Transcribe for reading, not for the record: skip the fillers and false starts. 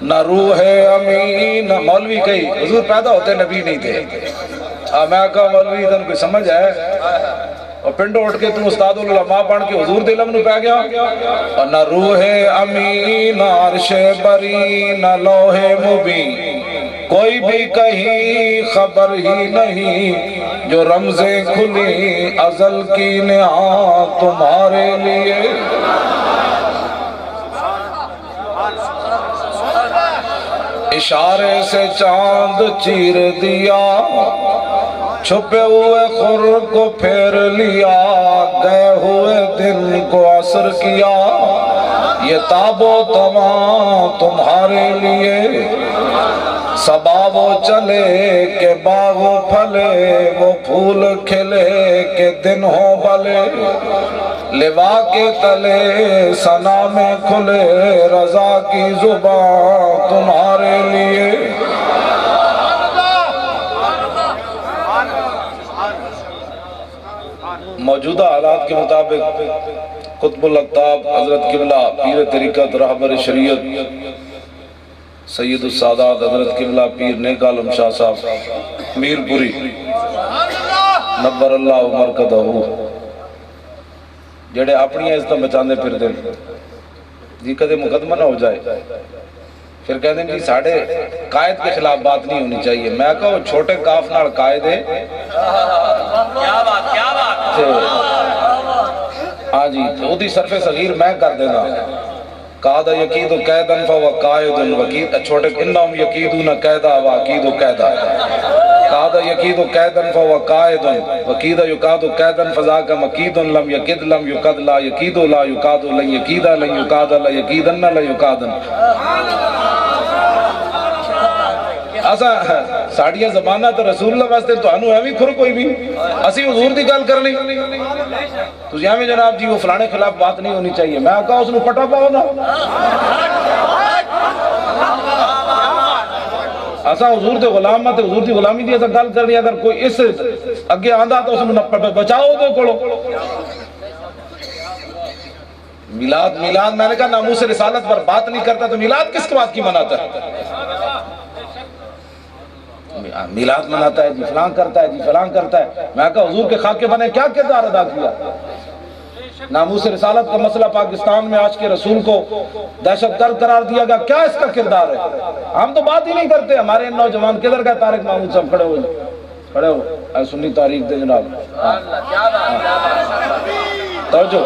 نہ روح امین. مولوی کئی حضور پیدا ہوتے نبی نہیں تھے. میں کہا مولوی تن کوئی سمجھ ہے اور پنڈو اٹھ کے تم استاد العلماء پڑھ کے حضور دے علم نو پہ گیا. اور نہ روح امین نہ عرش بری نہ لوح مبین کوئی بھی کہیں خبر ہی نہیں جو رمزیں کھلی ازل کی نہاں تمہارے لیے. اشارے سے چاند چیر دیا چھپے ہوئے خور کو پھیر لیا گئے ہوئے دن کو عصر کیا یہ تاب و تمام تمہارے لیے. صبا وہ چلے کہ باغ و پھلے وہ پھول کھلے کہ دن ہو بھلے لوا کے تلے ثنا میں کھلے رضا کی زبان تمہارے لیے. موجودہ حالات کے مطابق قطب الاقطاب حضرت قبلہ پیر طریقت رہبر شریعت سید السادات حضرت قبلہ پیر نیک عالم شاہ صاحب میر پوری نبر اللہ مرکدہ جڑے اپنی عزت بچانے پھر دے جی کدے مقدمہ نہ ہو جائے پھر کہتے ہیں جی ساڑھے قائد کے خلاف بات نہیں ہونی چاہیے. میں کہا وہ چھوٹے کاف نال قائد ہے. کیا بات ہاں جی وہ دی صرف صغیر میں کر دینا. قاد یقید و قیدن فو قائد وقید چھوٹے انہم یقیدون قیدہ واقید و قیدہ. قاد یقید و قیدن فو قائد وقید یقاد و قیدن فذاک مقید لم یقید لم یقاد لا یقید لا یقاد لن یقید لن یقاد لا یقیدن لا یقادن. ایسا ساڑیاں زمانہ تو رسول اللہ واسطے تو انہوں ہے بھی کھر کوئی بھی اسی حضور دی گال کرنی تو یہاں میں جناب جی وہ فلانے خلاف بات نہیں ہونی چاہیے. میں کہا اس نے پٹا پاؤ نا ایسا حضور دے غلام تے حضور دی غلامی دی ایسا گال کرنی اگر کوئی اس اگے آندھا تو اس نے بچاؤ دو کڑو. میلاد میں نے کہا ناموس رسالت پر بات نہیں کرتا تو میلاد کس بات کی مناتا ہے؟ میلاد مناتا ہے جی فلان کرتا ہے جی فلان کرتا ہے. میں کہا حضور کے خاکے بنے کیا کردار ادا کیا؟ ناموس رسالت کا مسئلہ پاکستان میں آج کے رسول کو دہشت گرد قرار دیا گیا کیا اس کا کردار ہے؟ ہم تو بات ہی نہیں کرتے. ہمارے نوجوان کدھر گئے؟ طارق محمود صاحب کھڑے ہوئے اے سنی تاریخ دے جناب توجہ